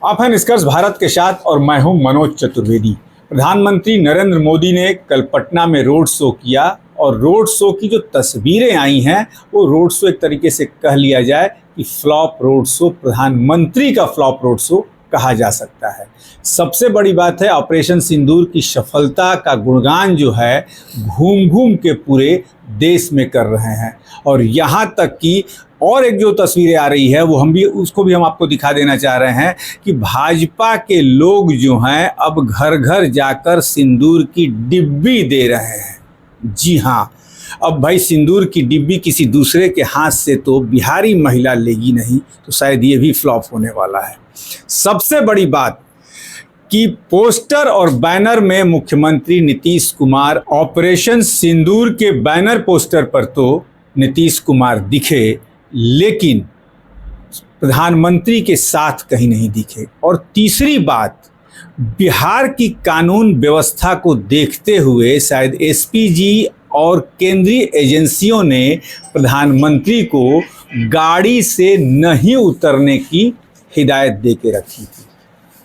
आप हैं निष्कर्ष भारत के साथ और मैं हूं मनोज चतुर्वेदी। प्रधानमंत्री नरेंद्र मोदी ने कल पटना में रोड शो किया और रोड शो की जो तस्वीरें आई हैं वो रोड शो एक तरीके से कह लिया जाए कि फ्लॉप रोड शो, प्रधानमंत्री का फ्लॉप रोड शो कहा जा सकता है। सबसे बड़ी बात है ऑपरेशन सिंदूर की सफलता का गुणगान जो है घूम घूम के पूरे देश में कर रहे हैं और यहाँ तक कि और एक जो तस्वीरें आ रही है वो उसको भी हम आपको दिखा देना चाह रहे हैं कि भाजपा के लोग जो हैं अब घर घर जाकर सिंदूर की डिब्बी दे रहे हैं। जी हाँ, अब भाई सिंदूर की डिब्बी किसी दूसरे के हाथ से तो बिहारी महिला लेगी नहीं, तो शायद ये भी फ्लॉप होने वाला है। सबसे बड़ी बात कि पोस्टर और बैनर में मुख्यमंत्री नीतीश कुमार, ऑपरेशन सिंदूर के बैनर पोस्टर पर तो नीतीश कुमार दिखे लेकिन प्रधानमंत्री के साथ कहीं नहीं दिखे। और तीसरी बात, बिहार की कानून व्यवस्था को देखते हुए शायद एसपीजी और केंद्रीय एजेंसियों ने प्रधानमंत्री को गाड़ी से नहीं उतरने की हिदायत दे के रखी थी,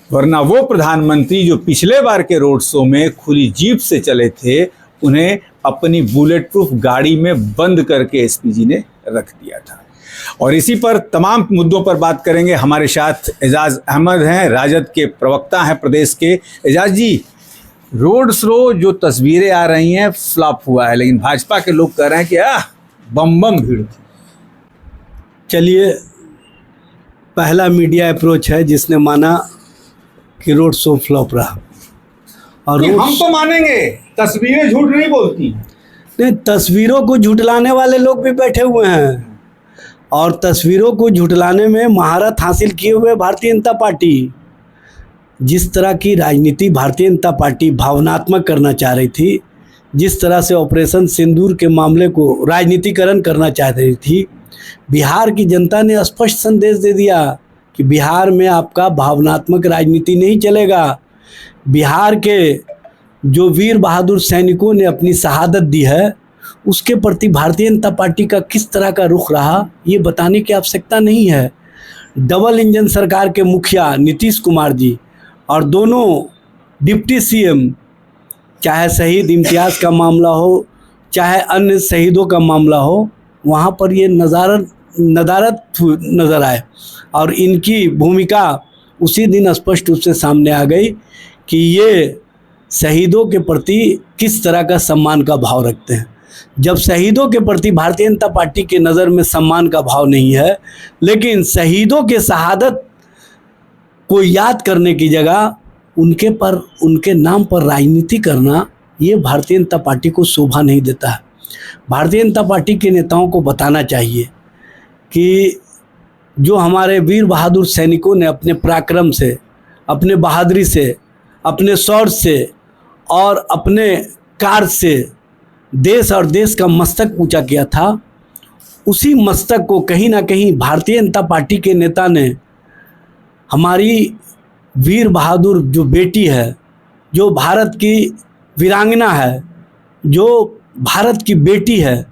वरना वो प्रधानमंत्री जो पिछले बार के रोड शो में खुली जीप से चले थे उन्हें अपनी बुलेट प्रूफ गाड़ी में बंद करके एसपीजी ने रख दिया था। और इसी पर तमाम मुद्दों पर बात करेंगे। हमारे साथ एजाज अहमद हैं, राजद के प्रवक्ता हैं प्रदेश के। एजाज जी, रोड शो जो तस्वीरें आ रही हैं फ्लॉप हुआ है, लेकिन भाजपा के लोग कह रहे हैं कि बम बम भीड़ थी। चलिए, पहला मीडिया अप्रोच है जिसने माना कि रोड शो फ्लॉप रहा और हम तो मानेंगे, तस्वीरें झूठ नहीं बोलती। नहीं, तस्वीरों को झुठलाने वाले लोग भी बैठे हुए हैं और तस्वीरों को झुठलाने में महारत हासिल किए हुए भारतीय जनता पार्टी। जिस तरह की राजनीति भारतीय जनता पार्टी भावनात्मक करना चाह रही थी, जिस तरह से ऑपरेशन सिंदूर के मामले को राजनीतिकरण करना चाह रही थी, बिहार की जनता ने स्पष्ट संदेश दे दिया कि बिहार में आपका भावनात्मक राजनीति नहीं चलेगा। बिहार के जो वीर बहादुर सैनिकों ने अपनी शहादत दी है उसके प्रति भारतीय जनता पार्टी का किस तरह का रुख रहा ये बताने की आवश्यकता नहीं है। डबल इंजन सरकार के मुखिया नीतीश कुमार जी और दोनों डिप्टी सीएम, चाहे शहीद इम्तियाज़ का मामला हो चाहे अन्य शहीदों का मामला हो, वहाँ पर ये नदारत नज़र आए और इनकी भूमिका उसी दिन स्पष्ट रूप से सामने आ गई कि ये शहीदों के प्रति किस तरह का सम्मान का भाव रखते हैं। जब शहीदों के प्रति भारतीय जनता पार्टी के नज़र में सम्मान का भाव नहीं है, लेकिन शहीदों के शहादत को याद करने की जगह उनके नाम पर राजनीति करना, ये भारतीय जनता पार्टी को शोभा नहीं देता है। भारतीय जनता पार्टी के नेताओं को बताना चाहिए कि जो हमारे वीर बहादुर सैनिकों ने अपने पराक्रम से, अपने बहादुरी से, अपने शौर्य से और अपने कार्य से देश और देश का मस्तक ऊंचा किया था, उसी मस्तक को कहीं ना कहीं भारतीय जनता पार्टी के नेता ने हमारी वीर बहादुर जो बेटी है, जो भारत की वीरांगना है, जो भारत की बेटी है,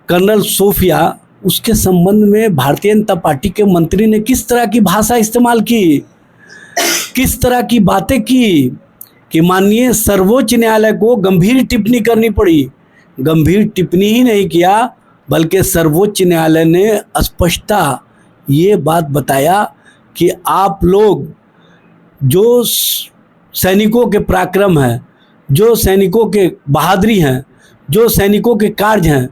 कर्नल सोफिया, उसके संबंध में भारतीय जनता पार्टी के मंत्री ने किस तरह की भाषा इस्तेमाल की, किस तरह की बातें की कि माननीय सर्वोच्च न्यायालय को गंभीर टिप्पणी करनी पड़ी। गंभीर टिप्पणी ही नहीं किया बल्कि सर्वोच्च न्यायालय ने स्पष्टता ये बात बताया कि आप लोग जो सैनिकों के पराक्रम हैं, जो सैनिकों के बहादुरी हैं, जो सैनिकों के कार्य हैं,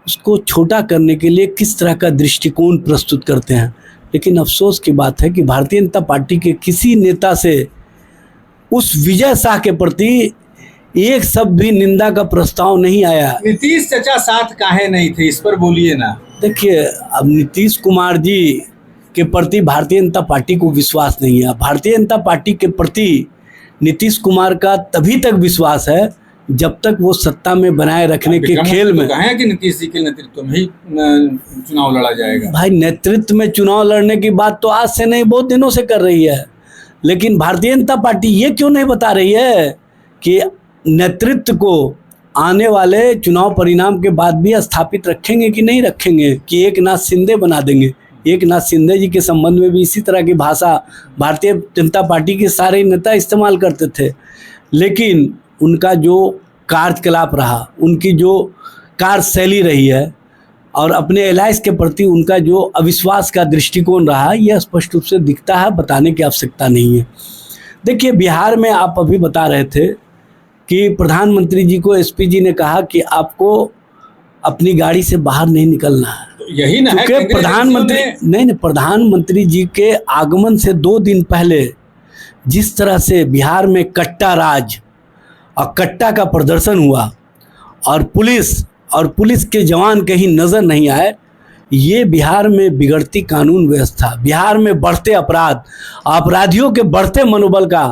उसको छोटा करने के लिए किस तरह का दृष्टिकोण प्रस्तुत करते हैं। लेकिन अफसोस की बात है कि भारतीय जनता पार्टी के किसी नेता से उस विजय शाह के प्रति एक शब्द भी निंदा का प्रस्ताव नहीं आया। नीतीश चाचा साथ काहे नहीं थे, इस पर बोलिए ना। देखिए, अब नीतीश कुमार जी के प्रति भारतीय जनता पार्टी को विश्वास नहीं है। भारतीय जनता पार्टी के प्रति नीतीश कुमार का तभी तक विश्वास है जब तक वो सत्ता में बनाए रखने के खेल में कहें कि नीतीश जी के नेतृत्व में ही चुनाव लड़ा जाएगा। भाई, नेतृत्व में चुनाव लड़ने की बात तो आज से नहीं, बहुत दिनों से कर रही है, लेकिन भारतीय जनता पार्टी ये क्यों नहीं बता रही है कि नेतृत्व को आने वाले चुनाव परिणाम के बाद भी स्थापित रखेंगे कि नहीं रखेंगे, कि एक नाथ शिंदे बना देंगे। एक नाथ शिंदे जी के संबंध में भी इसी तरह की भाषा भारतीय जनता पार्टी के सारे नेता इस्तेमाल करते थे। लेकिन उनका जो कार्यकलाप रहा, उनकी जो कार्यशैली रही है और अपने एलायंस के प्रति उनका जो अविश्वास का दृष्टिकोण रहा, यह स्पष्ट रूप से दिखता है, बताने की आवश्यकता नहीं है। देखिए, बिहार में आप अभी बता रहे थे कि प्रधानमंत्री जी को एसपी जी ने कहा कि आपको अपनी गाड़ी से बाहर नहीं निकलना है। तो यही ना है क्योंकि प्रधानमंत्री जी के आगमन से 2 दिन पहले जिस तरह से बिहार में कट्टा राज और कट्टा का प्रदर्शन हुआ और पुलिस के जवान कहीं नजर नहीं आए, ये बिहार में बिगड़ती कानून व्यवस्था, बिहार में बढ़ते अपराध, अपराधियों के बढ़ते मनोबल का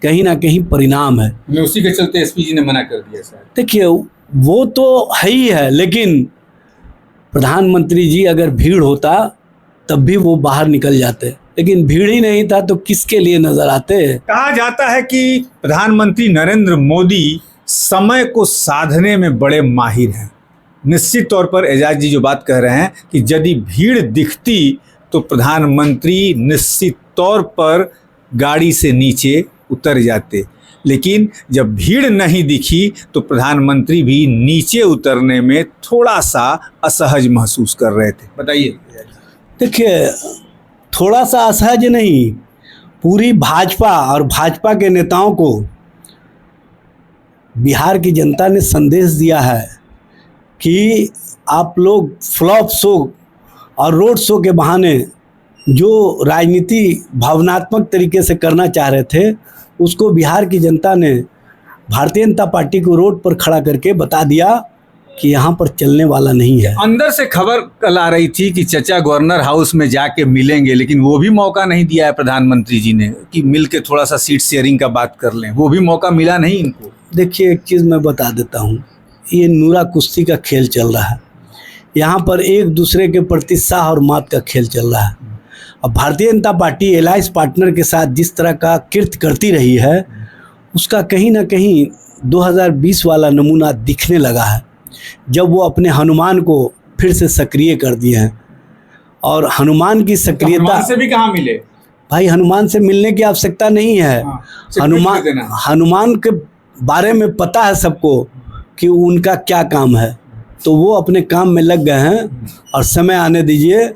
कहीं ना कहीं परिणाम है। उसी के चलते एसपी जी ने मना कर दिया सर। देखिए, वो तो है ही है, लेकिन प्रधानमंत्री जी अगर भीड़ होता तब भी वो बाहर निकल जाते, लेकिन भीड़ ही नहीं था तो किसके लिए नजर आते। कहा जाता है कि प्रधानमंत्री नरेंद्र मोदी समय को साधने में बड़े माहिर हैं। निश्चित तौर पर एजाज जी जो बात कह रहे हैं कि यदि भीड़ दिखती तो प्रधानमंत्री निश्चित तौर पर गाड़ी से नीचे उतर जाते, लेकिन जब भीड़ नहीं दिखी तो प्रधानमंत्री भी नीचे उतरने में थोड़ा सा असहज महसूस कर रहे थे। बताइए। देखिए, थोड़ा सा असहज नहीं, पूरी भाजपा और भाजपा के नेताओं को बिहार की जनता ने संदेश दिया है कि आप लोग फ्लॉप शो और रोड शो के बहाने जो राजनीति भावनात्मक तरीके से करना चाह रहे थे, उसको बिहार की जनता ने भारतीय जनता पार्टी को रोड पर खड़ा करके बता दिया कि यहाँ पर चलने वाला नहीं है। अंदर से खबर कल आ रही थी कि चचा गवर्नर हाउस में जाके मिलेंगे, लेकिन वो भी मौका नहीं दिया है प्रधानमंत्री जी ने कि मिल के थोड़ा सा सीट शेयरिंग का बात कर लें, वो भी मौका मिला नहीं इनको। देखिए, एक चीज़ मैं बता देता हूँ, ये नूरा कुश्ती का खेल चल रहा है, यहाँ पर एक दूसरे के प्रति शाह और मात का खेल चल रहा है। अब Bharatiya Janata party Allianz partner के साथ जिस तरह का कृत्य करती रही है, उसका कहीं ना कहीं 2020 वाला नमूना दिखने लगा है, जब वो अपने हनुमान को फिर से सक्रिय कर दिए हैं। और हनुमान की सक्रियता से भी कहाँ मिले भाई, हनुमान से मिलने की आवश्यकता नहीं है। हनुमान के बारे में पता है सबको कि उनका क्या काम है, तो वो अपने काम में लग गए हैं और समय आने दीजिए,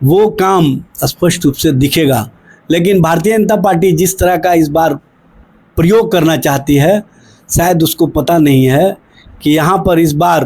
वो काम स्पष्ट रूप से दिखेगा। लेकिन भारतीय जनता पार्टी जिस तरह का इस बार प्रयोग करना चाहती है, शायद उसको पता नहीं है कि यहाँ पर इस बार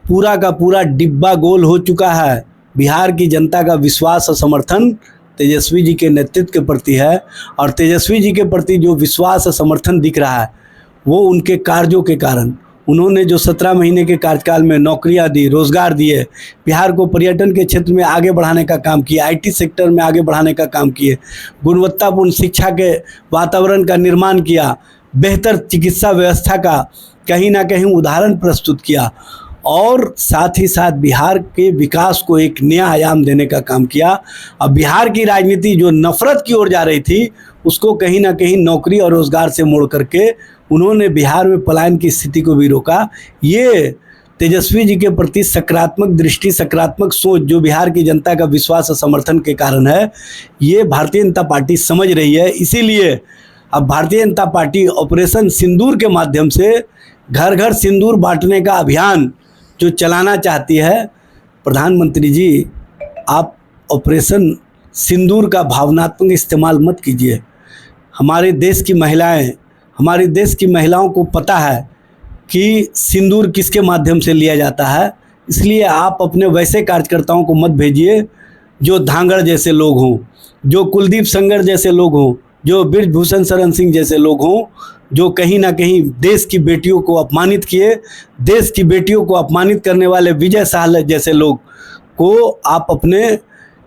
पूरा का पूरा डिब्बा गोल हो चुका है। बिहार की जनता का विश्वास और समर्थन तेजस्वी जी के नेतृत्व के प्रति है, और तेजस्वी जी के प्रति जो विश्वास और समर्थन दिख रहा है वो उनके कार्यों के कारण। उन्होंने जो 17 महीने के कार्यकाल में नौकरियां दी, रोजगार दिए, बिहार को पर्यटन के क्षेत्र में आगे बढ़ाने का काम किया, आईटी सेक्टर में आगे बढ़ाने का काम किए, गुणवत्तापूर्ण शिक्षा के वातावरण का निर्माण किया, बेहतर चिकित्सा व्यवस्था का कहीं ना कहीं उदाहरण प्रस्तुत किया, और साथ ही साथ बिहार के विकास को एक नया आयाम देने का काम किया। अब बिहार की राजनीति जो नफरत की ओर जा रही थी, उसको कहीं ना कहीं नौकरी और रोजगार से मोड़ करके उन्होंने बिहार में पलायन की स्थिति को भी रोका। ये तेजस्वी जी के प्रति सकारात्मक दृष्टि, सकारात्मक सोच जो बिहार की जनता का विश्वास और समर्थन के कारण है, ये भारतीय जनता पार्टी समझ रही है। इसीलिए अब भारतीय जनता पार्टी ऑपरेशन सिंदूर के माध्यम से घर घर सिंदूर बांटने का अभियान जो चलाना चाहती है। प्रधानमंत्री जी, आप ऑपरेशन सिंदूर का भावनात्मक इस्तेमाल मत कीजिए। हमारे देश की महिलाओं को पता है कि सिंदूर किसके माध्यम से लिया जाता है, इसलिए आप अपने वैसे कार्यकर्ताओं को मत भेजिए जो धांगड़ जैसे लोग हों, जो कुलदीप संगर जैसे लोग हों, जो बृजभूषण शरण सिंह जैसे लोग हों, जो कहीं ना कहीं देश की बेटियों को अपमानित किए। देश की बेटियों को अपमानित करने वाले विजय साहल जैसे लोग को आप अपने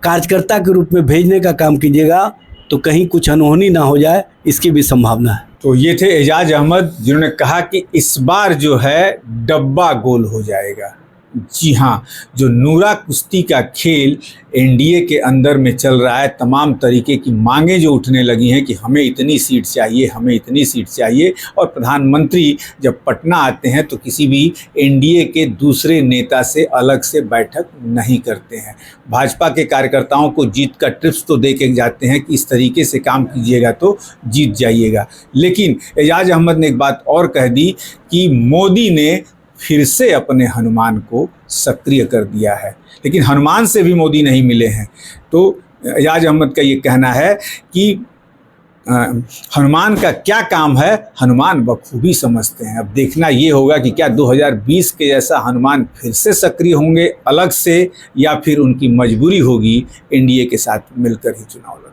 कार्यकर्ता के रूप में भेजने का काम कीजिएगा, तो कहीं कुछ अनहोनी ना हो जाए, इसकी भी संभावना है। तो ये थे एजाज अहमद, जिन्होंने कहा कि इस बार जो है डब्बा गोल हो जाएगा। जी हाँ, जो नूरा कुश्ती का खेल एनडीए के अंदर में चल रहा है, तमाम तरीके की मांगें जो उठने लगी हैं कि हमें इतनी सीट चाहिए, हमें इतनी सीट चाहिए, और प्रधानमंत्री जब पटना आते हैं तो किसी भी एनडीए के दूसरे नेता से अलग से बैठक नहीं करते हैं। भाजपा के कार्यकर्ताओं को जीत का टिप्स तो दे के जाते हैं कि इस तरीके से काम कीजिएगा तो जीत जाइएगा। लेकिन एजाज अहमद ने एक बात और कह दी कि मोदी ने फिर से अपने हनुमान को सक्रिय कर दिया है, लेकिन हनुमान से भी मोदी नहीं मिले हैं। तो एजाज अहमद का ये कहना है कि हनुमान का क्या काम है, हनुमान बखूबी समझते हैं। अब देखना ये होगा कि क्या 2020 के जैसा हनुमान फिर से सक्रिय होंगे अलग से, या फिर उनकी मजबूरी होगी एनडीए के साथ मिलकर ही चुनाव लड़ना।